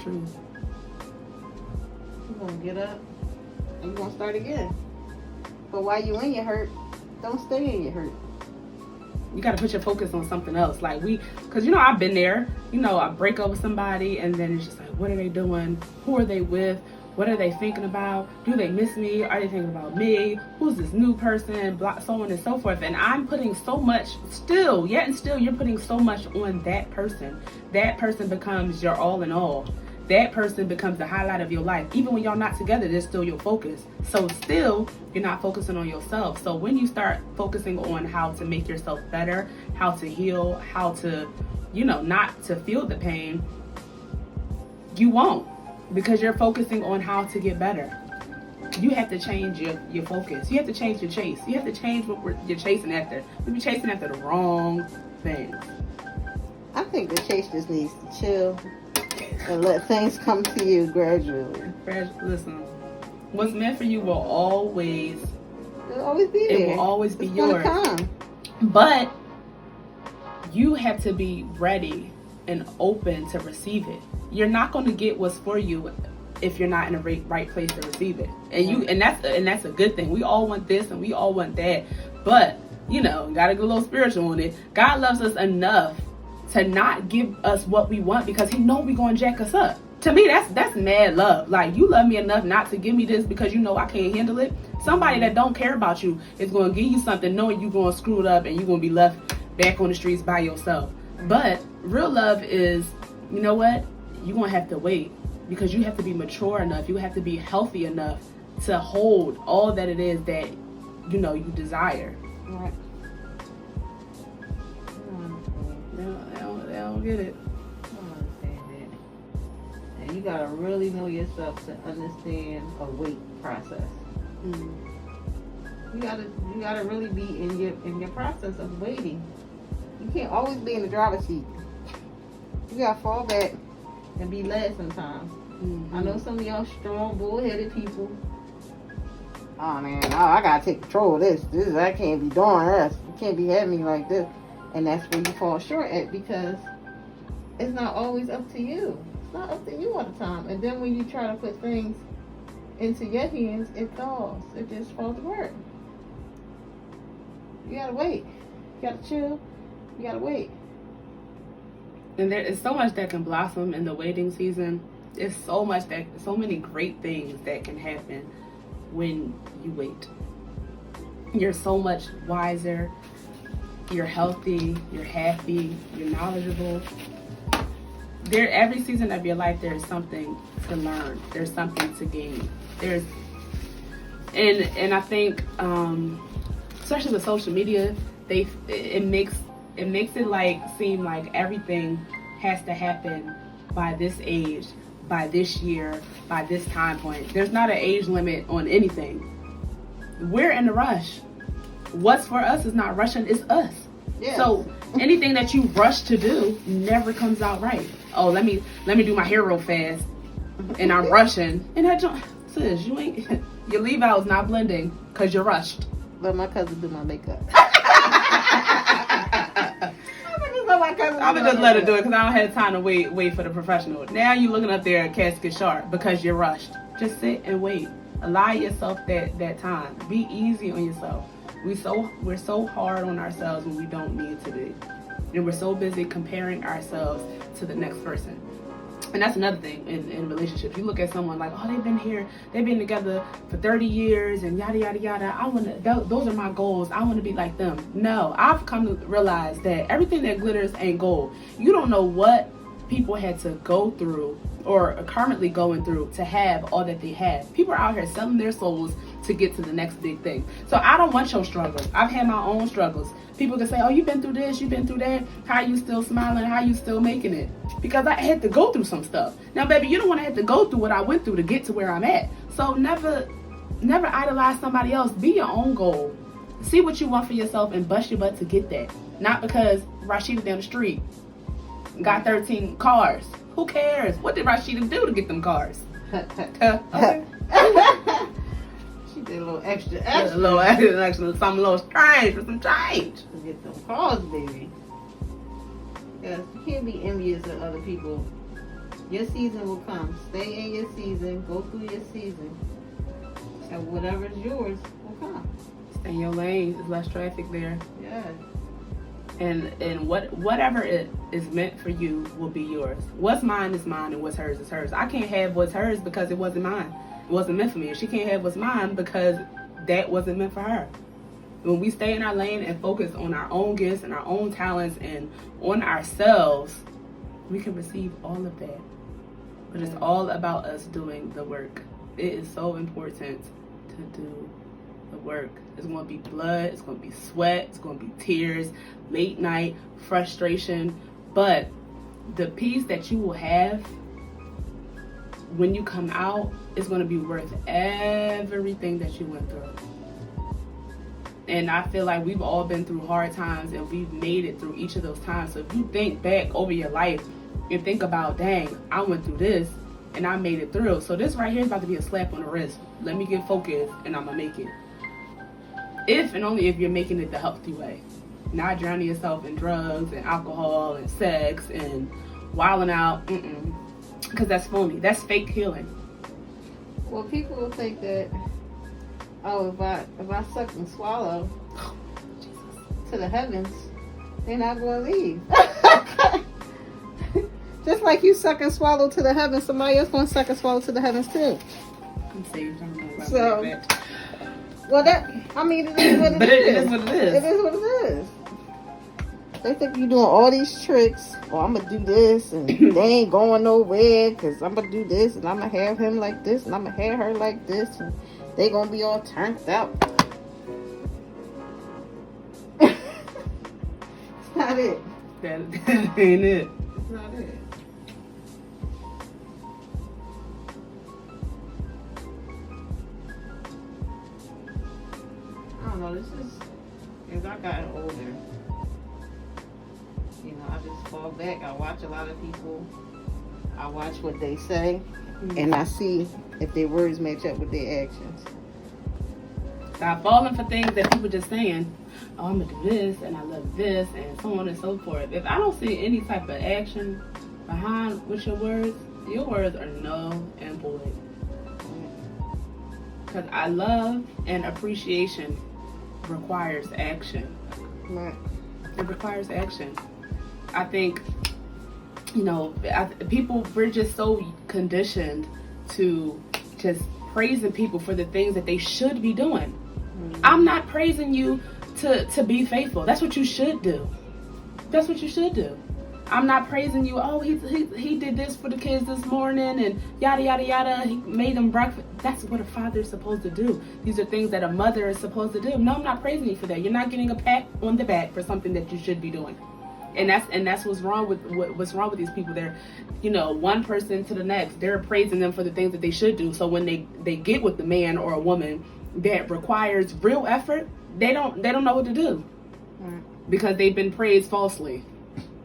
truth. You're going to get up and you're going to start again. But while you in your hurt, don't stay in your hurt. You got to put your focus on something else. Like because, I've been there. I break up with somebody and then it's just like, what are they doing? Who are they with? What are they thinking about? Do they miss me? Are they thinking about me? Who's this new person? So on and so forth. And I'm putting so much still you're putting so much on that person. That person becomes your all in all. That person becomes the highlight of your life. Even when y'all not together, they're still your focus. So still, you're not focusing on yourself. So when you start focusing on how to make yourself better, how to heal, how to, not to feel the pain, you won't. Because you're focusing on how to get better. You have to change your focus. You have to change your chase. You have to change what you're chasing after. You're chasing after the wrong things. I think the chase just needs to chill and let things come to you gradually. Listen, what's meant for you will always... It'll always be there. It will always be it's yours. Gonna come. But you have to be ready and open to receive it. You're not going to get what's for you if you're not in the right place to receive it. And that's a good thing. We all want this and we all want that. But, gotta get a little spiritual on it. God loves us enough to not give us what we want because he know we going to jack us up. To me, that's mad love. Like, you love me enough not to give me this because you know I can't handle it. Somebody that don't care about you is going to give you something knowing you're going to screw it up and you're going to be left back on the streets by yourself. But real love is, you know what? You're going to have to wait because you have to be mature enough. You have to be healthy enough to hold all that it is that, you desire. Right. They don't get it. I don't understand that. And you got to really know yourself to understand a wait process. You gotta really be in your process of waiting. You can't always be in the driver's seat. You gotta fall back and be led sometimes. I know some of y'all strong, bull-headed people. Oh man, I gotta take control of this. I can't be doing this. You can't be having me like this. And that's where you fall short at because it's not always up to you. It's not up to you all the time. And then when you try to put things into your hands, it falls. It just falls apart. You gotta wait. You gotta chill. You gotta wait. And there is so much that can blossom in the waiting season. There's so many great things that can happen when you wait. You're so much wiser. You're healthy. You're happy. You're knowledgeable. Every season of your life, there's something to learn. There's something to gain. And I think, especially with social media, it makes it like seem like everything has to happen by this age, by this year, by this time point. There's not an age limit on anything. We're in a rush. What's for us is not rushing, it's us. Yes. So anything that you rush to do never comes out right. Oh, let me do my hair real fast, and I'm rushing, and I don't. Sis, your leave out is not blending because you're rushed. Let my cousin do my makeup. I would just let her do it because I don't have time to wait for the professional. Now you looking up there at casket sharp because you're rushed. Just sit and wait. Allow yourself that time. Be easy on yourself. We're so hard on ourselves when we don't need to be. And we're so busy comparing ourselves to the next person. And that's another thing in relationships. You look at someone like, oh, they've been together for 30 years and yada, yada, yada. Those are my goals. I want to be like them. No, I've come to realize that everything that glitters ain't gold. You don't know what people had to go through or are currently going through to have all that they have. People are out here selling their souls to get to the next big thing. So I don't want your struggles. I've had my own struggles. People can say, oh, you've been through this, you've been through that. How you still smiling? How you still making it? Because I had to go through some stuff. Now, baby, you don't want to have to go through what I went through to get to where I'm at. So never idolize somebody else. Be your own goal. See what you want for yourself and bust your butt to get that. Not because Rashida down the street got 13 cars. Who cares? What did Rashida do to get them cars? Okay. She did a little extra. A little extra, something a little strange for some change. To get them cars, baby. Yes, you can't be envious of other people Your season will come. Stay in your season. Go through your season. And whatever's yours will come. Stay in your lane. There's less traffic there. Yeah. And whatever it is meant for you will be yours. What's mine is mine, and what's hers is hers. I can't have what's hers because it wasn't mine. It wasn't meant for me. And she can't have what's mine because that wasn't meant for her. When we stay in our lane and focus on our own gifts and our own talents and on ourselves, we can receive all of that. But it's all about us doing the work. It is so important to do the work. It's going to be blood, it's going to be sweat, it's going to be tears, late night, frustration. But the peace that you will have when you come out is going to be worth everything that you went through. And I feel like we've all been through hard times and we've made it through each of those times. So if you think back over your life and think about, dang, I went through this and I made it through. So this right here is about to be a slap on the wrist. Let me get focused and I'm going to make it. If and only if you're making it the healthy way. Not drowning yourself in drugs and alcohol and sex and wilding out. Because that's phony. That's fake healing. Well, people will think that, oh, if I suck and swallow to the heavens, they're not going to leave. Just like you suck and swallow to the heavens, somebody else going to suck and swallow to the heavens too. I'm saved. I don't know about So, that. Well, I mean, it is what it is. But it is what it is. It is what it is. They think you're doing all these tricks. Oh, I'm going to do this, and they ain't going nowhere because I'm going to do this, and I'm going to have him like this, and I'm going to have her like this, and they going to be all turned out. It's not it. That ain't it. It's not it. I don't know, this is, as I gotten older, you know, I just fall back. I watch a lot of people. I watch what they say, and I see if their words match up with their actions. Stop falling for things that people just saying, oh, I'm going to do this, and I love this, and so on and so forth. If I don't see any type of action behind with your words are null and void. Because I love and appreciation requires action. Right. It requires action. I think, you know, people, we're just so conditioned to just praising people for the things that they should be doing. I'm not praising you to be faithful. That's what you should do. That's what you should do. I'm not praising you, oh, he did this for the kids this morning and yada, yada, yada. He made them breakfast. That's what a father is supposed to do. These are things that a mother is supposed to do. No, I'm not praising you for that. You're not getting a pat on the back for something that you should be doing. And that's what's wrong with these people. They're, you know, one person to the next. They're praising them for the things that they should do. So when they get with the man or a woman that requires real effort, they don't know what to do. Right. Because they've been praised falsely.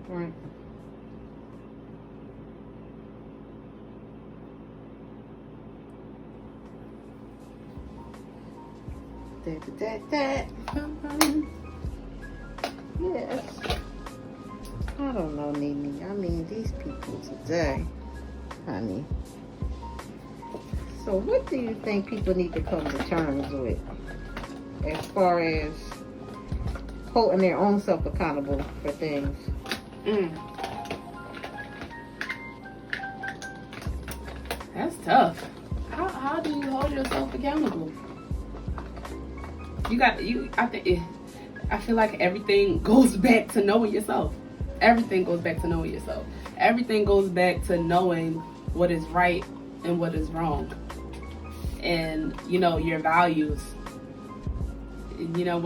Right. That. Yes. I don't know, Nini. I mean, these people today, honey. So what do you think people need to come to terms with as far as holding their own self accountable for things? That's tough. How do you hold yourself accountable? I feel like everything goes back to knowing yourself. Everything goes back to knowing yourself. Everything goes back to knowing what is right and what is wrong. And, you know, your values. You know,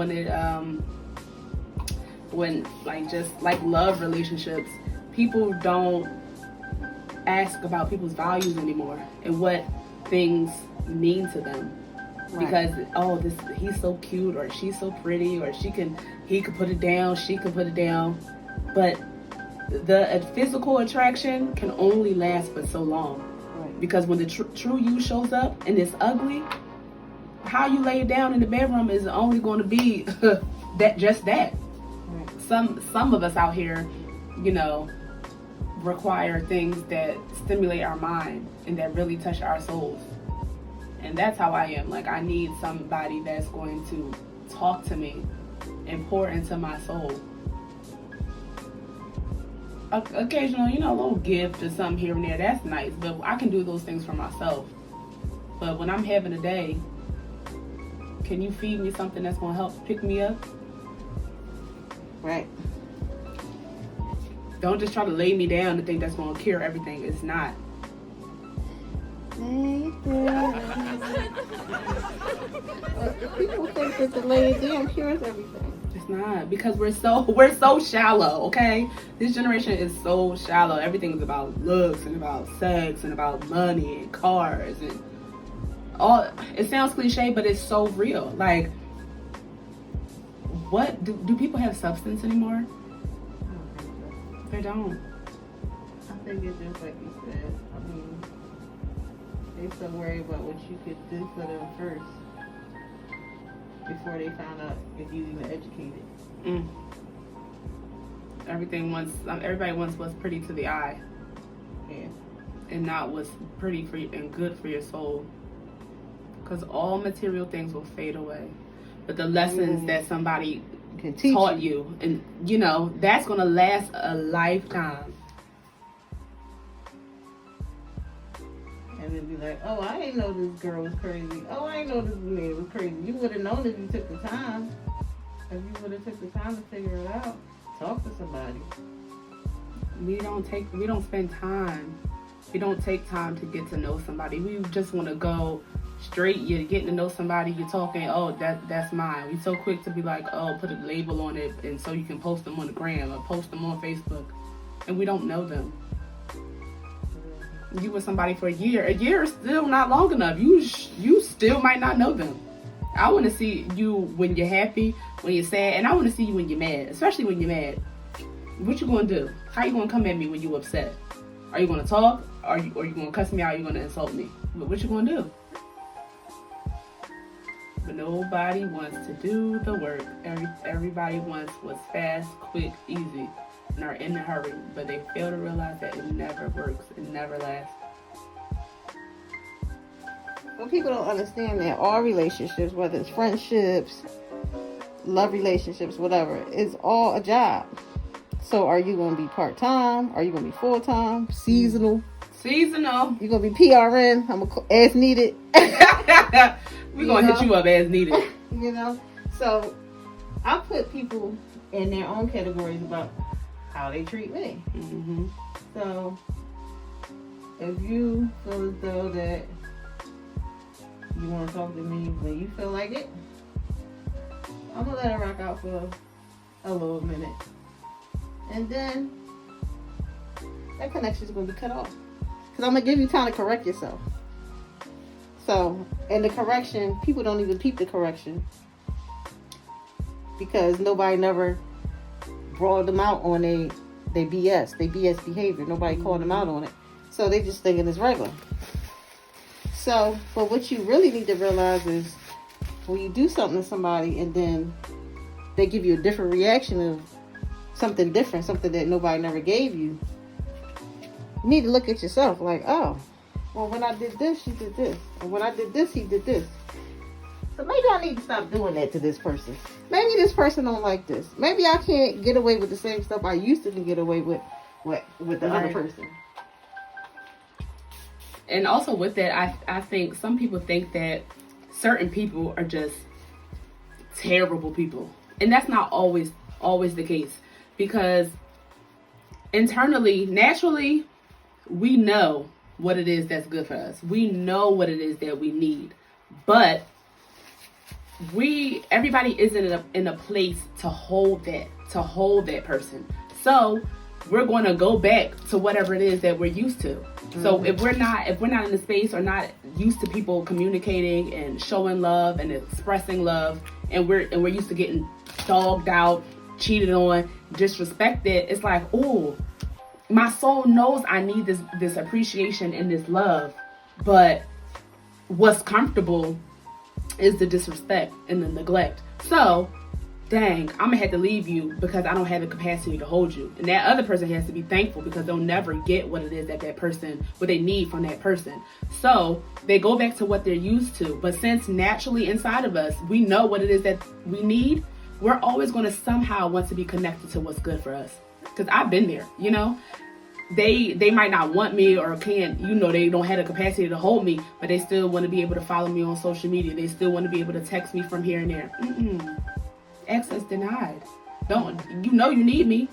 when just like love relationships, people don't ask about people's values anymore and what things mean to them. Because he's so cute, or she's so pretty, or he can put it down, she can put it down. But the physical attraction can only last for so long. Right. Because when the true you shows up and it's ugly, how you lay it down in the bedroom is only going to be that. Right. Some of us out here, you know, require things that stimulate our mind and that really touch our souls. And that's how I am. Like, I need somebody that's going to talk to me and pour into my soul. Occasional, a little gift or something here and there, that's nice, but I can do those things for myself. But when I'm having a day, can you feed me something that's going to help pick me up? Right. Don't just try to lay me down and think that's going to cure everything. It's not. People think that the lay it down cures everything. It's not, because we're so shallow, okay? This generation is so shallow. Everything is about looks and about sex and about money and cars and all. It sounds cliche, but it's so real. Like, what do people have substance anymore? They don't. I think it's just like you said. I mean, they so worried about what you could do for them first before they found out if you even educated. Everybody wants what's pretty to the eye. Yeah. And not what's pretty for you and good for your soul. Because all material things will fade away. But the lessons that somebody can teach taught you, and that's going to last a lifetime. And then be like, oh, I didn't know this girl was crazy. Oh, I didn't know this man was crazy. You would have known if you took the time. If you would have took the time to figure it out. Talk to somebody. We don't spend time. We don't take time to get to know somebody. We just want to go straight. You're getting to know somebody. You're talking. Oh, that's mine. We so quick to be like, oh, put a label on it, and so you can post them on the gram or post them on Facebook, and we don't know them. You with somebody for a year is still not long enough. You still might not know them. I want to see you when you're happy, when you're sad, and I want to see you when you're mad, especially when you're mad. What you gonna do? How you gonna come at me when you upset? Are you gonna talk? Or you gonna cuss me out? Are you gonna insult me? What you gonna do? But nobody wants to do the work. Everybody wants what's fast, quick, easy, and are in a hurry. But they fail to realize that it never works. It never lasts. Well, people don't understand that all relationships, whether it's friendships, love relationships, whatever, is all a job. So are you going to be part-time? Are you going to be full-time? Seasonal? Seasonal. You're going to be PRN? I'm as needed. We're going to hit you up as needed. So I put people in their own categories about how they treat me. Mm-hmm. So if you feel as though that you want to talk to me when you feel like it, I'm going to let it rock out for a little minute. And then that connection is going to be cut off. Because I'm going to give you time to correct yourself. So, and the correction, people don't even peep the correction. Because nobody never brought them out on they BS behavior. Nobody called them out on it. So they just thinking it's regular. So, but what you really need to realize is when you do something to somebody and then they give you a different reaction of something different, something that nobody never gave you, you need to look at yourself like, oh, well, when I did this, she did this. And when I did this, he did this. So maybe I need to stop doing that to this person. Maybe this person don't like this. Maybe I can't get away with the same stuff I used to get away with the other person. And also with that, I think some people think that certain people are just terrible people. And that's not always the case. Because internally, naturally, we know what it is that's good for us. We know what it is that we need. But everybody isn't in a place to hold that person. So we're going to go back to whatever it is that we're used to. Mm-hmm. So if we're not in the space or not used to people communicating and showing love and expressing love, and we're used to getting dogged out, cheated on, disrespected, it's like, oh, my soul knows I need this appreciation and this love, but what's comfortable is the disrespect and the neglect. So dang, I'm gonna have to leave you because I don't have the capacity to hold you. And that other person has to be thankful because they'll never get what it is that person, what they need from that person. So they go back to what they're used to. But since naturally inside of us, we know what it is that we need, we're always going to somehow want to be connected to what's good for us. Because I've been there, you know. They might not want me or can't, you know, they don't have the capacity to hold me, but they still want to be able to follow me on social media. They still want to be able to text me from here and there. Access denied. Don't, you know, you need me.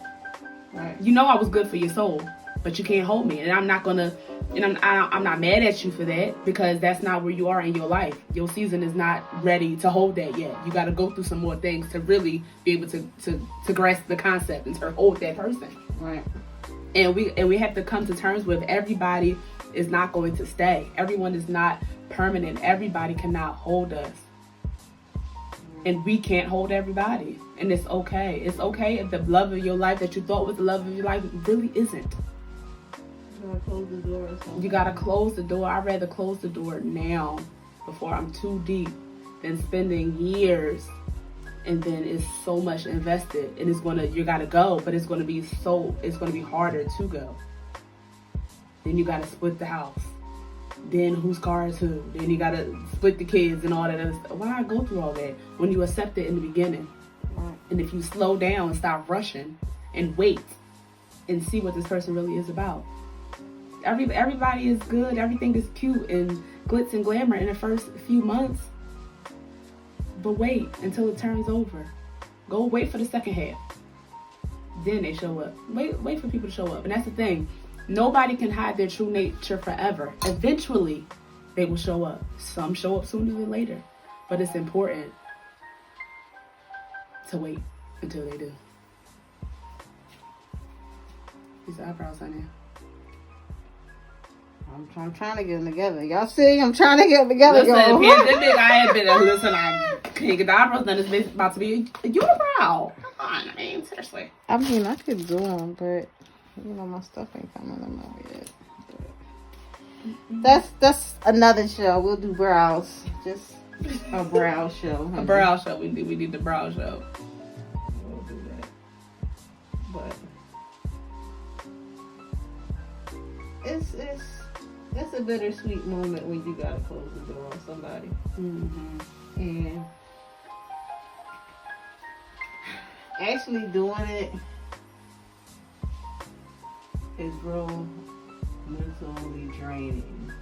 Right. You know I was good for your soul, but you can't hold me, and I'm not gonna, and I'm not mad at you for that because that's not where you are in your life. Your season is not ready to hold that yet. You got to go through some more things to really be able to grasp the concept and to hold that person. Right. And we have to come to terms with everybody is not going to stay. Everyone is not permanent. Everybody cannot hold us. And we can't hold everybody. And it's okay. It's okay if the love of your life that you thought was the love of your life really isn't. You gotta close the door or something. You gotta close the door. I'd rather close the door now before I'm too deep than spending years and then it's so much invested and you gotta go, but it's gonna be harder to go. Then you gotta split the house. Then whose car is who? Then you gotta split the kids and all that other stuff. Why go through all that when you accept it in the beginning? Right. And if you slow down and stop rushing and wait and see what this person really is about. Everybody is good. Everything is cute and glitz and glamour in the first few months. But wait until it turns over. Go wait for the second half. Then they show up. Wait for people to show up. And that's the thing. Nobody can hide their true nature forever. Eventually, they will show up. Some show up sooner than later. But it's important to wait until they do. These eyebrows on there. I'm trying to get them together. Y'all see? I'm trying to get them together. Listen, pandemic, I had been, I can't get the eyebrows done. It's about to be a unibrow. Come on, I mean, seriously. I mean, I could do them, but, you know, my stuff ain't coming out yet. That's another show. We'll do brows. Just a brow show. A brow show. We need the brow show. We'll do that. But it's a bittersweet moment when you gotta close the door on somebody. Mm-hmm. And actually doing it is real mentally draining.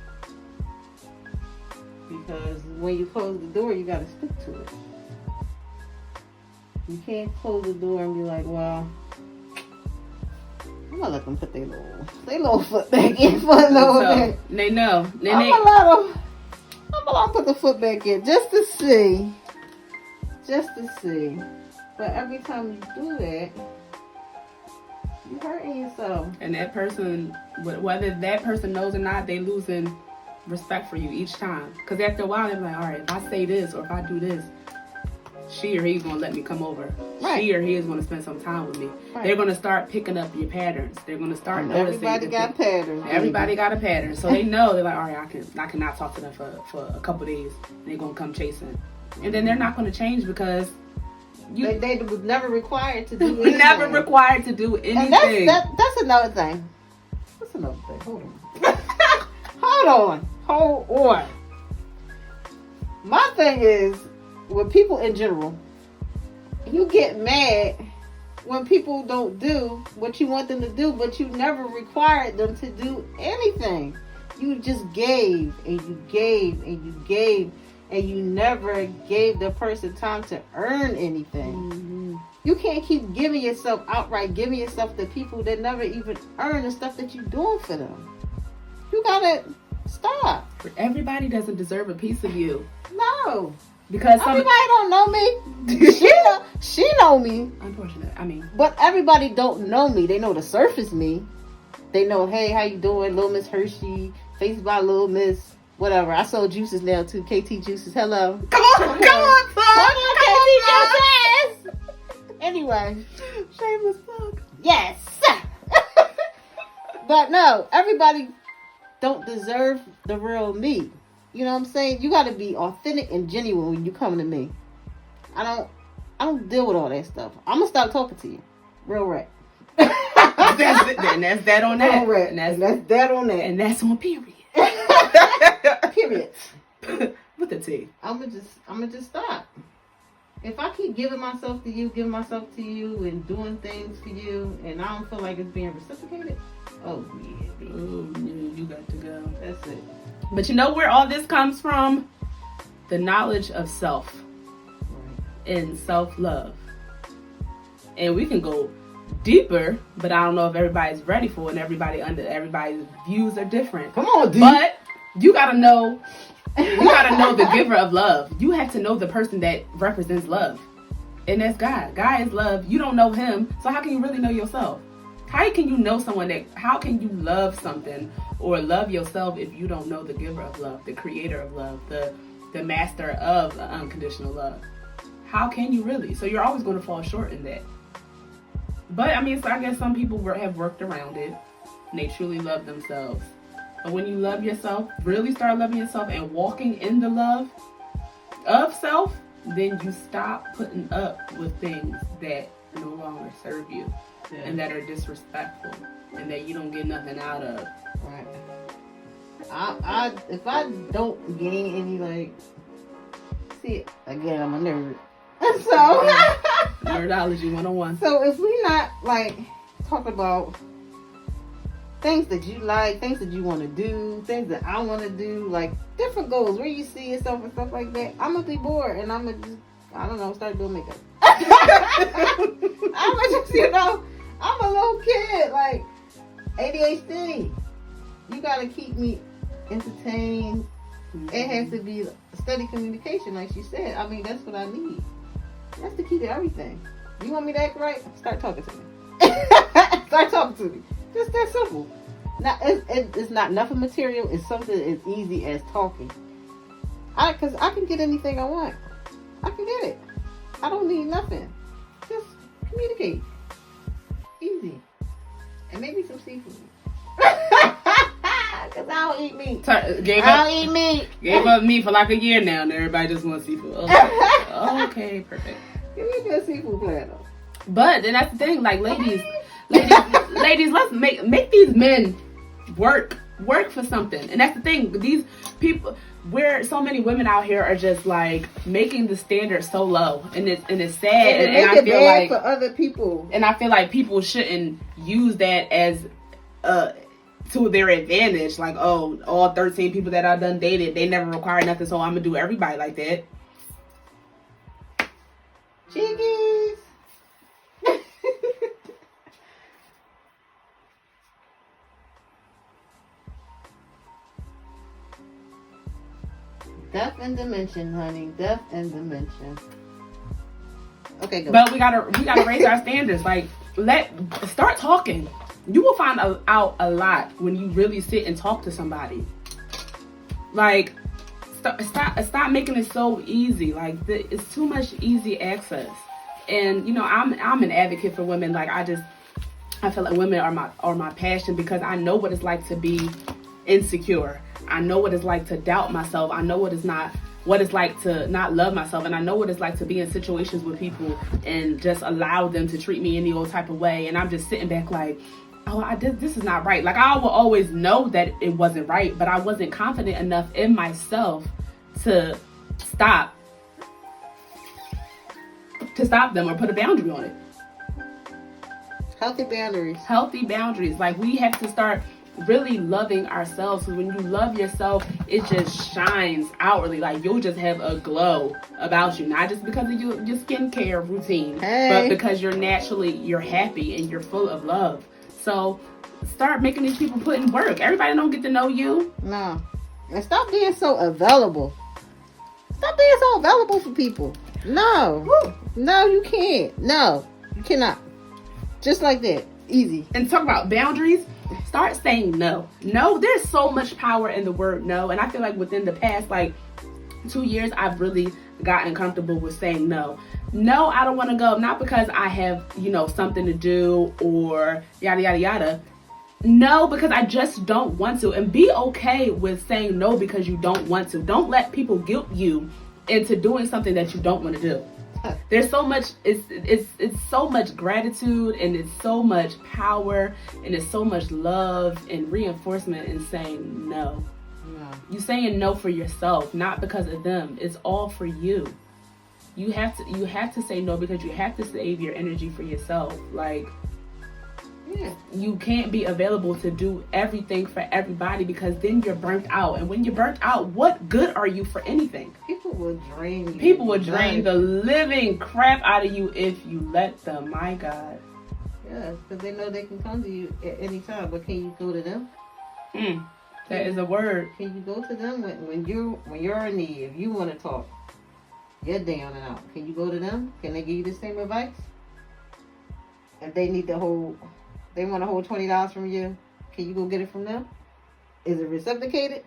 Because when you close the door, you gotta stick to it. You can't close the door and be like, well, I'm gonna let them put their little foot back in for a little bit. They know. I'm gonna let them put the foot back in just to see. But every time you do that, you're hurting yourself. And that person, whether that person knows or not, they losing respect for you each time. Because after a while, they're like, all right, if I say this or if I do this, she or he's going to let me come over. Right. She or he is going to spend some time with me. Right. They're going to start picking up your patterns. They're going to start noticing. Everybody got patterns. Everybody got a pattern. So they know, they're like, all right, I cannot talk to them for a couple days. And they're going to come chasing. And then they're not going to change because they was never required to do anything. We're never required to do anything. And that's another thing. What's another thing? Hold on. Hold on. My thing is, with people in general, you get mad when people don't do what you want them to do, but you never required them to do anything. You just gave and you gave and you gave, and you never gave the person time to earn anything. Mm-hmm. You can't keep giving yourself to people that never even earn the stuff that you're doing for them. You gotta stop. Everybody doesn't deserve a piece of you. No. Because everybody don't know me. She know me. Unfortunate. But everybody don't know me. They know the surface me. They know, hey, how you doing, Little Miss Hershey, Faced by Little Miss, whatever. I sold juices now too. KT Juices. Hello. Come on, KT Juices. Anyway. Shameless plug. Yes. But no, everybody don't deserve the real me. You know what I'm saying? You got to be authentic and genuine when you come to me. I I don't deal with all that stuff. I'm gonna stop talking to you. Real rap. That's that on that. Real rap. And that's that on that. And that's on period. Period. With the T. I'ma just stop. If I keep giving myself to you, and doing things for you, and I don't feel like it's being reciprocated, oh yeah, baby. Oh, you got to go. That's it. But you know where all this comes from? The knowledge of self and self-love. And we can go deeper, but I don't know if everybody's ready for it, and everybody's views are different. Come on, dude. But you gotta know the giver of love. You have to know the person that represents love. And that's God. God is love. You don't know him, so how can you really know yourself? How can you know how can you love something or love yourself if you don't know the giver of love, the creator of love, the master of unconditional love? How can you really? So you're always going to fall short in that. But I mean, so I guess some people have worked around it and they truly love themselves. But when you love yourself, really start loving yourself and walking in the love of self, then you stop putting up with things that no longer serve you and that are disrespectful and that you don't get nothing out of. Right. If I don't gain any, see, again, I'm a nerd. So Nerdology 101. So if we not talking about things that you like, things that you want to do, things that I want to do, different goals, where you see yourself and stuff like that, I'm gonna be bored and I'm gonna just, I don't know, start doing makeup. I'm gonna just, I'm a little kid, ADHD. You gotta keep me entertained. It has to be steady communication, like she said. I mean, that's what I need. That's the key to everything. You want me to act right? Start talking to me. Start talking to me. Just that simple. Now, it's not nothing material. It's something as easy as talking. Because I can get anything I want. I can get it. I don't need nothing. Just communicate. Easy. And maybe some seafood. Because I don't eat meat. I don't eat meat. Gave up meat for a year now, and everybody just wants seafood. Okay, perfect. Give me a seafood platter. But then that's the thing, ladies, let's make these men work for something. And that's the thing. These people, where so many women out here are just making the standard so low, and it's sad. And I feel bad for other people. And I feel like people shouldn't use that as to their advantage. All 13 people that I've done dated, they never require nothing, so I'm gonna do everybody like that. Chickies. Death and dimension, honey. Death and dimension. Okay, go. But we gotta raise our standards. Start talking. You will find out a lot when you really sit and talk to somebody. Stop making it so easy. It's too much easy access. And I'm an advocate for women. I feel like women are my passion, because I know what it's like to be insecure. I know what it's like to doubt myself. I know what it's like to not love myself, and I know what it's like to be in situations with people and just allow them to treat me any old type of way. And I'm just sitting back this is not right. I will always know that it wasn't right, but I wasn't confident enough in myself to stop them or put a boundary on it. Healthy boundaries. We have to start really loving ourselves. So when you love yourself, it just shines outwardly. You'll just have a glow about you, not just because of your skincare routine, but because you're happy and you're full of love. So start making these people put in work. Everybody don't get to know you. No. And stop being so available. Stop being so available for people. No. Woo. No, you can't. No, you cannot. Just like that. Easy. And talk about boundaries. Start saying no. No, there's so much power in the word no. And I feel like within the past 2 years, I've really gotten comfortable with saying no. No, I don't want to go. Not because I have, something to do or yada, yada, yada. No, because I just don't want to. And be okay with saying no because you don't want to. Don't let people guilt you into doing something that you don't want to do. There's so much, it's so much gratitude, and it's so much power, and it's so much love and reinforcement in saying no. You saying no for yourself, not because of them. It's all for you. You have to say no because you have to save your energy for yourself. Like, you can't be available to do everything for everybody, because then you're burnt out. And when you're burnt out, what good are you for anything? People will drain you. People will drain the living crap out of you if you let them. My God. Yes, because they know they can come to you at any time. But can you go to them? That is a word. Can you go to them when you're in need? If you want to talk, you're down and out. Can you go to them? Can they give you the same advice? If they need they want to hold $20 from you, can you go get it from them? Is it reciprocated?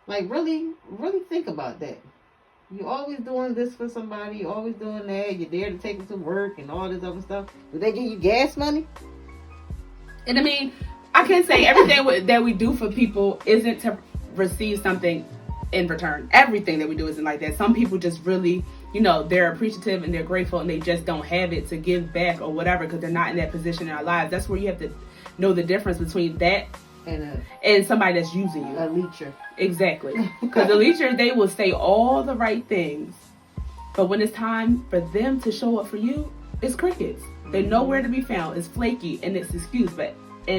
Like, really, really think about that. You're always doing this for somebody. You're always doing that. You're there to take them to work and all this other stuff. Do they give you gas money? And I mean, I can say everything that we do for people isn't to receive something in return. Everything that we do isn't like that. Some people just really, they're appreciative and they're grateful, and they just don't have it to give back or whatever because they're not in that position in our lives. That's where you have to know the difference between that and somebody that's using you. A leecher. Exactly. Because the leecher, they will say all the right things, but when it's time for them to show up for you, it's crickets. They're nowhere to be found. It's flaky and it's an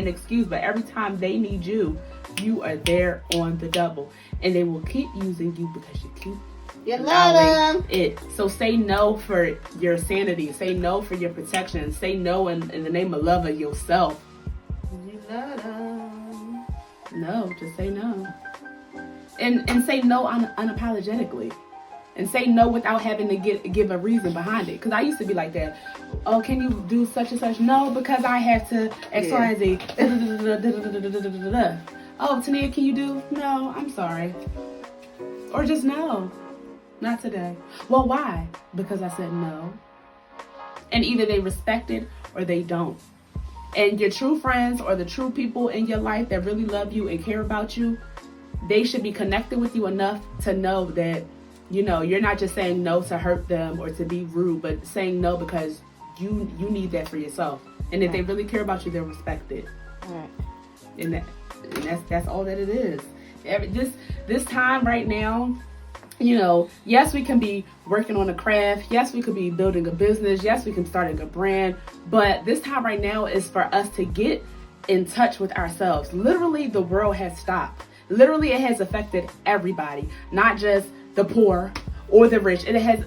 excuse, but every time they need you, you are there on the double, and they will keep using you because you keep allowing it. So say no for your sanity. Say no for your protection. Say no in the name of love of yourself. You love them. No, just say no, and say no unapologetically. And say no without having to give a reason behind it. Because I used to be like that. Oh, can you do such and such? No, because I have to X, Y, and Z. Oh, Tania, can you do? No, I'm sorry. Or just no. Not today. Well, why? Because I said no. And either they respect it or they don't. And your true friends or the true people in your life that really love you and care about you, they should be connected with you enough to know that you're not just saying no to hurt them or to be rude, but saying no because you need that for yourself. And if they really care about you, they'll respect it. Right. And that's all that it is. This time right now, yes, we can be working on a craft. Yes, we could be building a business. Yes, we can starting a brand. But this time right now is for us to get in touch with ourselves. Literally, the world has stopped. Literally, it has affected everybody, not just the poor or the rich. It has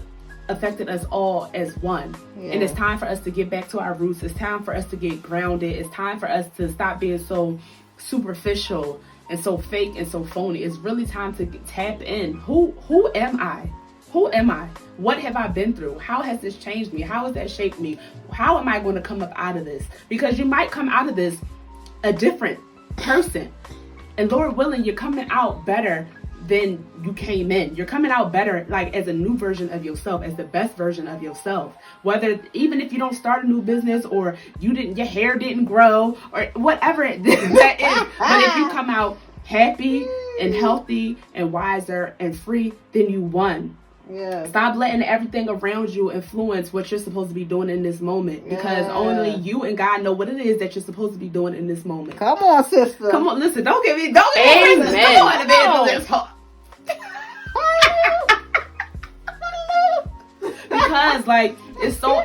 affected us all as one. Yeah. And it's time for us to get back to our roots. It's time for us to get grounded. It's time for us to stop being so superficial and so fake and so phony. It's really time to tap in. Who am I? Who am I? What have I been through? How has this changed me? How has that shaped me? How am I going to come up out of this? Because you might come out of this a different person. And Lord willing, you're coming out better than you came in. You're coming out better, like as a new version of yourself, as the best version of yourself. Whether, even if you don't start a new business or your hair didn't grow or whatever that is. But if you come out happy and healthy and wiser and free, then you won. Yeah. Stop letting everything around you influence what you're supposed to be doing in this moment. Because only you and God know what it is that you're supposed to be doing in this moment. Come on, sister. Come on, listen. Don't get me. Come on, evangelist. Because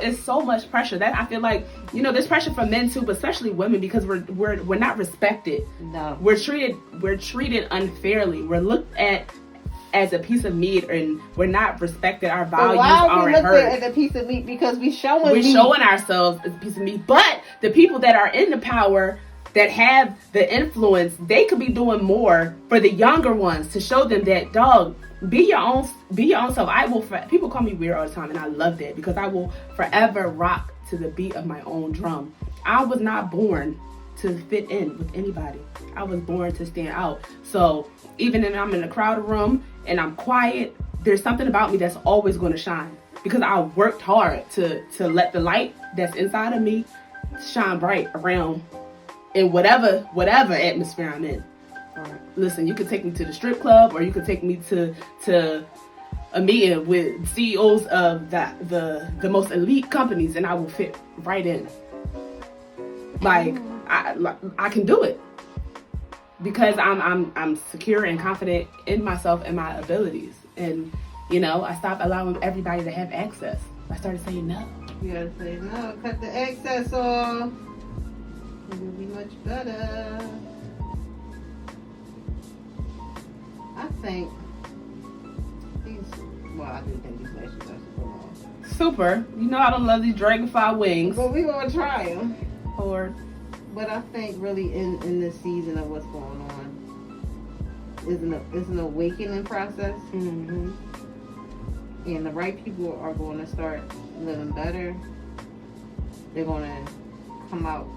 it's so much pressure that I feel like there's pressure for men too, but especially women, because we're not respected. No, we're treated unfairly. We're looked at as a piece of meat, and we're not respected. Our values aren't heard. Why are we looked at as a piece of meat? Because we're showing ourselves as a piece of meat. But the people that are in the power, that have the influence, they could be doing more for the younger ones to show them that, dog, be your own self. People call me weird all the time, and I love that, because I will forever rock to the beat of my own drum. I was not born to fit in with anybody. I was born to stand out. So even if I'm in a crowded room and I'm quiet, there's something about me that's always going to shine, because I worked hard to let the light that's inside of me shine bright around in whatever atmosphere I'm in. Listen, you could take me to the strip club, or you could take me to a meeting with CEOs of the most elite companies, and I will fit right in. Like I can do it because I'm secure and confident in myself and my abilities, and you know, I stopped allowing everybody to have access. I started saying no. You gotta say no. Cut the excess off. It'll be much better. I think these. Well, I do think these lashes are super long. Super. You know I don't love these dragonfly wings. But we gonna try them. Or. But I think really in this season of what's going on is an awakening process. Mm-hmm. And the right people are going to start living better. They're going to come out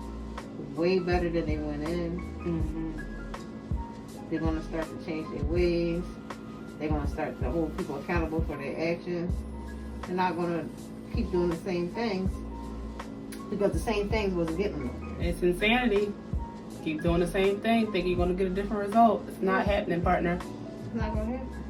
way better than they went in. Mm-hmm. They're going to start to change their ways. They're going to start to hold people accountable for their actions. They're not going to keep doing the same things because the same things wasn't getting them. It's insanity. Keep doing the same thing, thinking you're going to get a different result. It's not happening, partner. It's not going to happen.